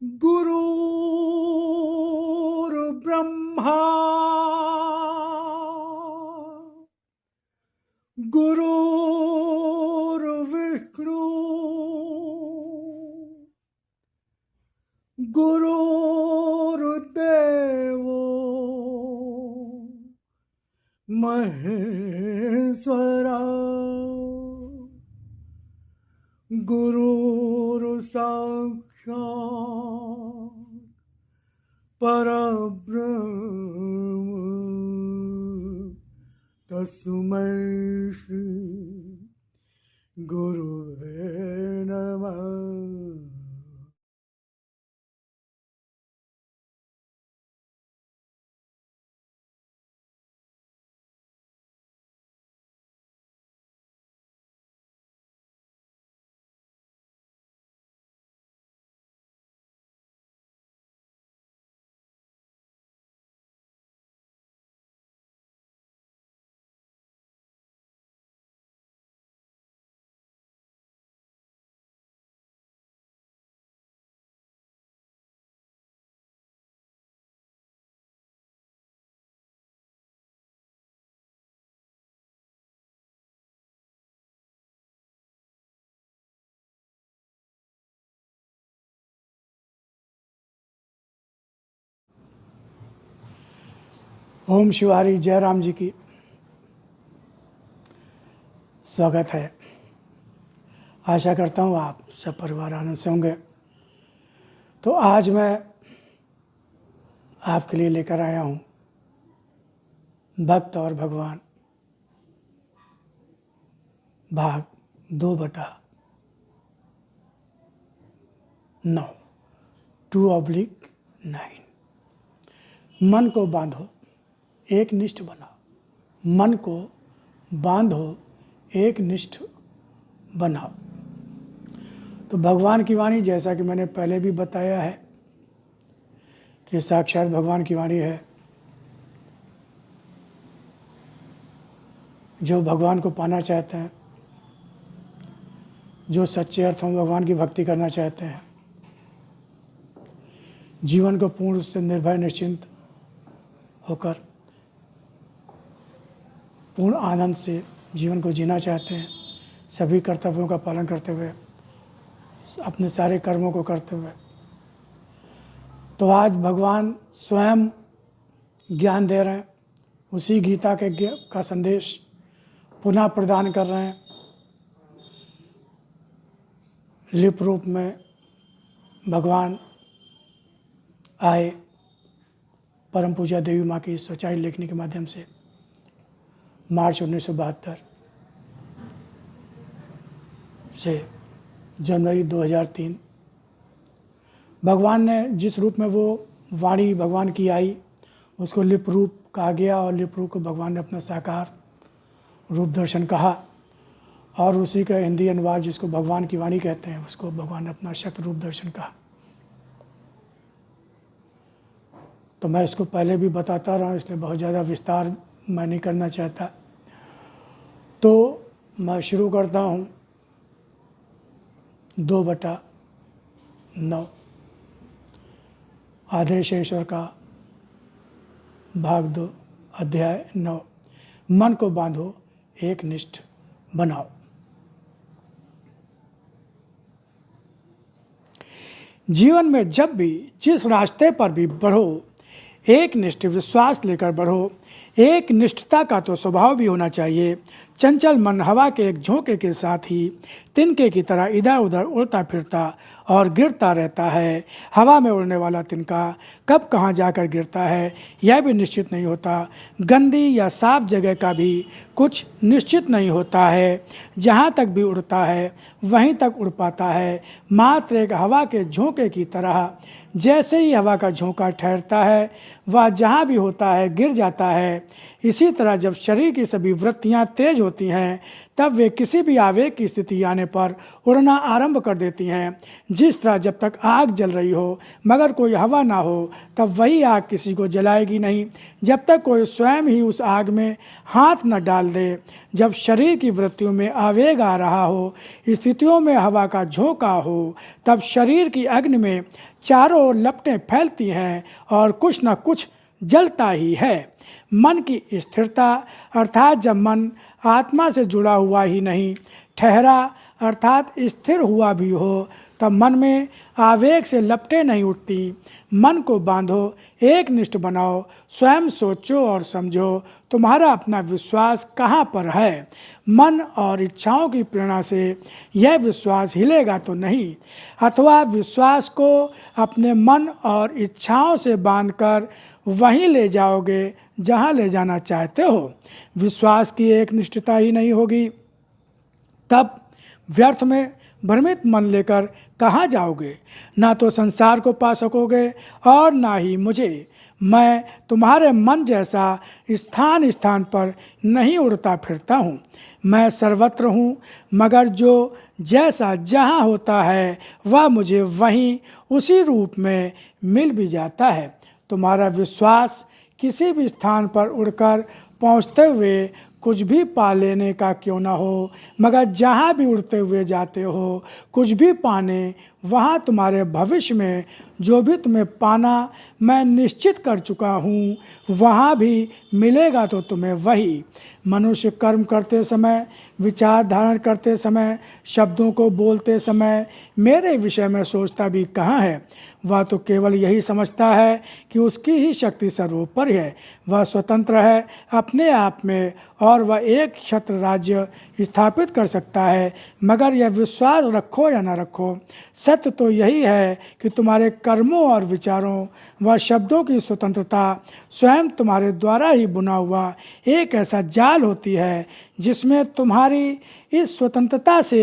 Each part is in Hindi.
गुरुर्ब्रह्मा गुरुर्विष्णु गुरुर्देवो महेश्वरा गुरुर्साक्षात् परब्रह्म तस्मै श्री गुरुवे नमः। ओम शिवारी जयराम जी की स्वागत है। आशा करता हूँ आप सब परिवार आनंद से होंगे। तो आज मैं आपके लिए लेकर आया हूँ भक्त और भगवान भाग 2/9 2/9। मन को बांधो एक निष्ठ बनाओ। मन को बांधो एक निष्ठ बनाओ। तो भगवान की वाणी, जैसा कि मैंने पहले भी बताया है कि साक्षात भगवान की वाणी है। जो भगवान को पाना चाहते हैं, जो सच्चे अर्थों में भगवान की भक्ति करना चाहते हैं, जीवन को पूर्ण से निर्भय निश्चिंत होकर पूर्ण आनंद से जीवन को जीना चाहते हैं, सभी कर्तव्यों का पालन करते हुए, अपने सारे कर्मों को करते हुए, तो आज भगवान स्वयं ज्ञान दे रहे हैं। उसी गीता का संदेश पुनः प्रदान कर रहे हैं। लिप रूप में भगवान आए परम पूजा देवी माँ की सच्चाई लिखने के माध्यम से। मार्च 1972 से जनवरी 2003 भगवान ने जिस रूप में वो वाणी भगवान की आई, उसको लिप रूप कहा गया और लिप रूप को भगवान ने अपना साकार रूप दर्शन कहा। और उसी का हिंदी अनुवाद, जिसको भगवान की वाणी कहते हैं, उसको भगवान ने अपना शक्ति रूप दर्शन कहा। तो मैं इसको पहले भी बताता रहा हूँ, इसलिए बहुत ज़्यादा विस्तार मैं नहीं करना चाहता। तो मैं शुरू करता हूँ 2/9 आदेश ईश्वर का भाग 2 अध्याय 9। मन को बांधो एक निष्ठ बनाओ। जीवन में जब भी जिस रास्ते पर भी बढ़ो, एक निष्ठ विश्वास लेकर बढ़ो। एक निष्ठता का तो स्वभाव भी होना चाहिए। चंचल मन हवा के एक झोंके के साथ ही तिनके की तरह इधर उधर उड़ता फिरता और गिरता रहता है। हवा में उड़ने वाला तिनका कब कहाँ जाकर गिरता है, यह भी निश्चित नहीं होता। गंदी या साफ जगह का भी कुछ निश्चित नहीं होता है। जहाँ तक भी उड़ता है वहीं तक उड़ पाता है। मात्र एक हवा के झोंके की तरह जैसे ही हवा का झोंका ठहरता है, वह जहाँ भी होता है गिर जाता है। इसी तरह जब शरीर की सभी वृत्तियाँ तेज होती हैं तब वे किसी भी आवेग की स्थिति आने पर उड़ना आरंभ कर देती हैं। जिस तरह जब तक आग जल रही हो मगर कोई हवा ना हो तब वही आग किसी को जलाएगी नहीं जब तक कोई स्वयं ही उस आग में हाथ न डाल दे। जब शरीर की वृत्तियों में आवेग आ रहा हो, स्थितियों में हवा का झोंका हो, तब शरीर की अग्नि में चारों ओर लपटें फैलती हैं और कुछ न कुछ जलता ही है। मन की स्थिरता अर्थात जब मन आत्मा से जुड़ा हुआ ही नहीं ठहरा अर्थात स्थिर हुआ भी हो तब मन में आवेग से लपटें नहीं उठती। मन को बांधो, एक निष्ठ बनाओ, स्वयं सोचो और समझो तुम्हारा अपना विश्वास कहाँ पर है। मन और इच्छाओं की प्रेरणा से यह विश्वास हिलेगा तो नहीं, अथवा विश्वास को अपने मन और इच्छाओं से बांधकर वहीं ले जाओगे जहाँ ले जाना चाहते हो। विश्वास की एक निष्ठता ही नहीं होगी तब व्यर्थ में भ्रमित मन लेकर कहाँ जाओगे। ना तो संसार को पा सकोगे और ना ही मुझे। मैं तुम्हारे मन जैसा स्थान स्थान पर नहीं उड़ता फिरता हूँ। मैं सर्वत्र हूँ मगर जो जैसा जहाँ होता है वह मुझे वहीं उसी रूप में मिल भी जाता है। तुम्हारा विश्वास किसी भी स्थान पर उड़कर पहुँचते हुए कुछ भी पा लेने का क्यों ना हो, मगर जहाँ भी उड़ते हुए जाते हो कुछ भी पाने वहाँ तुम्हारे भविष्य में जो भी तुम्हें पाना मैं निश्चित कर चुका हूँ वहाँ भी मिलेगा तो तुम्हें वही। मनुष्य कर्म करते समय, विचार धारण करते समय, शब्दों को बोलते समय मेरे विषय में सोचता भी कहाँ है। वह तो केवल यही समझता है कि उसकी ही शक्ति सर्वोपरि है, वह स्वतंत्र है अपने आप में और वह एक क्षत्र राज्य स्थापित कर सकता है। मगर यह विश्वास रखो या न रखो, सत्य तो यही है कि तुम्हारे कर्मों और विचारों व शब्दों की स्वतंत्रता स्वयं तुम्हारे द्वारा ही बुना हुआ एक ऐसा जाल होती है जिसमें तुम्हारी इस स्वतंत्रता से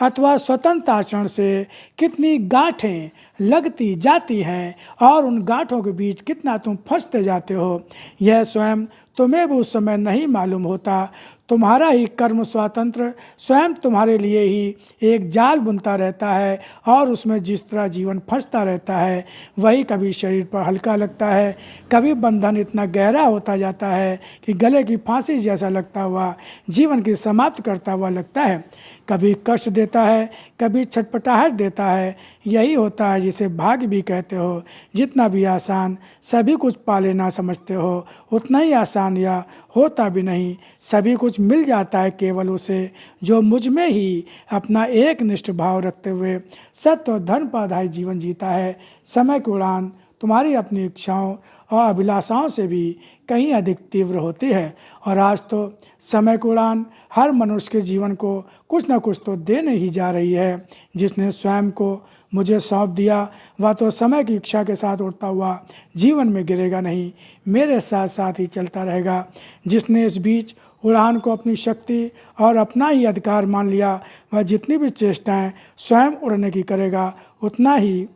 अथवा स्वतंत्र आचरण से कितनी गांठें लगती जाती हैं और उन गांठों के बीच कितना तुम फंसते जाते हो, यह स्वयं तुम्हें भी उस समय नहीं मालूम होता। तुम्हारा ही कर्म स्वातंत्र स्वयं तुम्हारे लिए ही एक जाल बुनता रहता है और उसमें जिस तरह जीवन फंसता रहता है वही कभी शरीर पर हल्का लगता है, कभी बंधन इतना गहरा होता जाता है कि गले की फांसी जैसा लगता हुआ जीवन की समाप्त करता हुआ लगता है, कभी कष्ट देता है, कभी छटपटाहट देता है। यही होता है जिसे भाग्य भी कहते हो। जितना भी आसान सभी कुछ पा लेना समझते हो उतना ही आसान या होता भी नहीं। सभी कुछ मिल जाता है केवल उसे जो मुझ में ही अपना एक निष्ठ भाव रखते हुए सत्य और धर्म पर आधारित जीवन जीता है। समय की उड़ान तुम्हारी अपनी इच्छाओं और अभिलाषाओं से भी कहीं अधिक तीव्र होती है और आज तो समय की उड़ान हर मनुष्य के जीवन को कुछ न कुछ तो देने ही जा रही है। जिसने स्वयं को मुझे सौंप दिया वह तो समय की इच्छा के साथ उड़ता हुआ जीवन में गिरेगा नहीं, मेरे साथ साथ ही चलता रहेगा। जिसने इस बीच उड़ान को अपनी शक्ति और अपना ही अधिकार मान लिया वह जितनी भी चेष्टाएं स्वयं उड़ने की करेगा उतना ही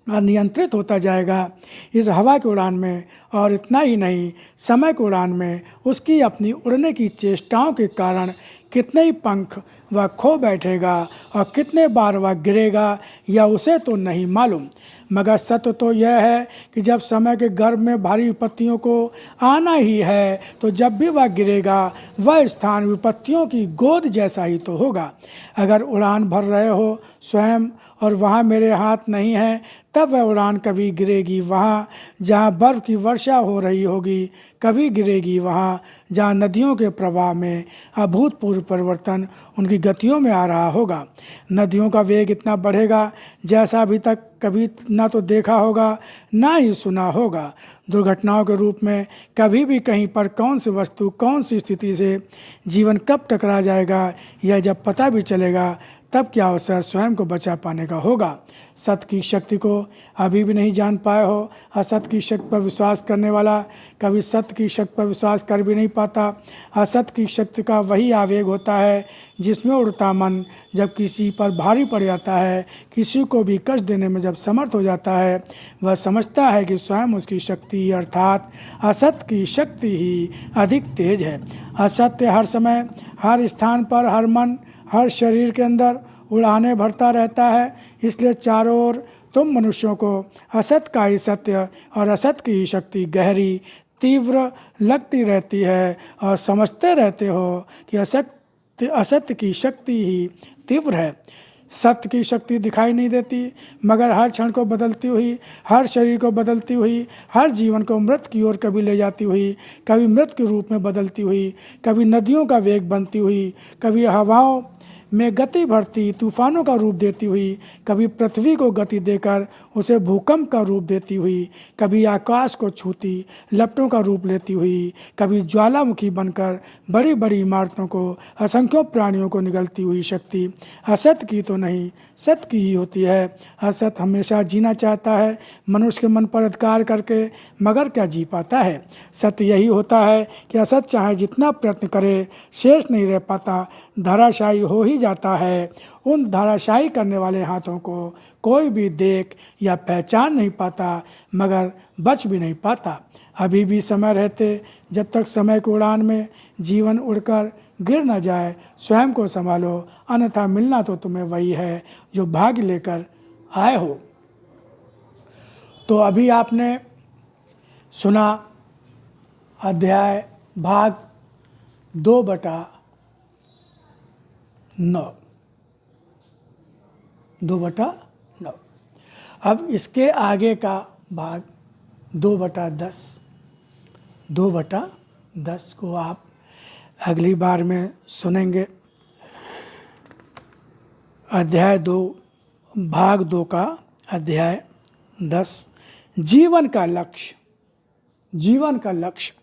अनियंत्रित होता जाएगा इस हवा की उड़ान में। और इतना ही नहीं, समय की उड़ान में उसकी अपनी उड़ने की चेष्टाओं के कारण कितने ही पंख वह खो बैठेगा और कितने बार वह गिरेगा या उसे तो नहीं मालूम। मगर सत्य तो यह है कि जब समय के गर्भ में भारी विपत्तियों को आना ही है तो जब भी वह गिरेगा वह स्थान विपत्तियों की गोद जैसा ही तो होगा। अगर उड़ान भर रहे हो स्वयं और वहाँ मेरे हाथ नहीं है तब वह उड़ान कभी गिरेगी वहाँ जहाँ बर्फ़ की वर्षा हो रही होगी, कभी गिरेगी वहाँ जहाँ नदियों के प्रवाह में अभूतपूर्व परिवर्तन उनकी गतियों में आ रहा होगा। नदियों का वेग इतना बढ़ेगा जैसा अभी तक कभी ना तो देखा होगा ना ही सुना होगा। दुर्घटनाओं के रूप में कभी भी कहीं पर कौन सी वस्तु कौन सी स्थिति से जीवन कब टकरा जाएगा यह जब पता भी चलेगा तब क्या अवसर स्वयं को बचा पाने का होगा। सत्य की शक्ति को अभी भी नहीं जान पाए हो। असत्य की शक्ति पर विश्वास करने वाला कभी सत्य की शक्ति पर विश्वास कर भी नहीं पाता। असत्य की शक्ति का वही आवेग होता है जिसमें उड़ता मन जब किसी पर भारी पड़ जाता है, किसी को भी कष्ट देने में जब समर्थ हो जाता है, वह समझता है कि स्वयं उसकी शक्ति अर्थात असत्य की शक्ति ही अधिक तेज है। असत्य हर समय, हर स्थान पर, हर मन, हर शरीर के अंदर उड़ाने भरता रहता है। इसलिए चारों ओर तुम मनुष्यों को असत्य का ही सत्य और असत्य की ही शक्ति गहरी तीव्र लगती रहती है और समझते रहते हो कि असत्य की शक्ति ही तीव्र है। सत्य की शक्ति दिखाई नहीं देती, मगर हर क्षण को बदलती हुई, हर शरीर को बदलती हुई, हर जीवन को मृत की ओर कभी ले जाती हुई, कभी मृत के रूप में बदलती हुई, कभी नदियों का वेग बनती हुई, कभी हवाओं में गति भरती तूफानों का रूप देती हुई, कभी पृथ्वी को गति देकर उसे भूकंप का रूप देती हुई, कभी आकाश को छूती लपटों का रूप लेती हुई, कभी ज्वालामुखी बनकर बड़ी बड़ी इमारतों को, असंख्यों प्राणियों को निगलती हुई शक्ति असत्य की तो नहीं सत्य की ही होती है। असत्य हमेशा जीना चाहता है मनुष्य के मन पर अधिकार करके, मगर क्या जी पाता है। सत्य यही होता है कि असत्य चाहे जितना प्रयत्न करे शेष नहीं रह पाता, धराशायी हो ही जाता है। उन धराशायी करने वाले हाथों को कोई भी देख या पहचान नहीं पाता, मगर बच भी नहीं पाता। अभी भी समय रहते, जब तक समय की उड़ान में जीवन उड़कर गिर न जाए, स्वयं को संभालो, अन्यथा मिलना तो तुम्हें वही है जो भाग्य लेकर आए हो। तो अभी आपने सुना अध्याय भाग 2/9। 2/9। अब इसके आगे का भाग 2/10। 2/10 को आप अगली बार में सुनेंगे। अध्याय 2 भाग 2 का अध्याय 10। जीवन का लक्ष्य। जीवन का लक्ष्य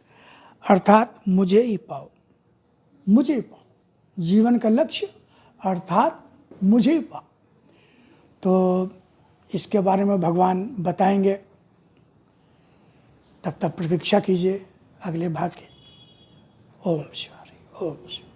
अर्थात मुझे ही पाओ, मुझे ही पाओ। जीवन का लक्ष्य अर्थात मुझे ही पाओ। तो इसके बारे में भगवान बताएंगे। तब तक प्रतीक्षा कीजिए अगले भाग की। ओम शिवाय, ओम शिवाय।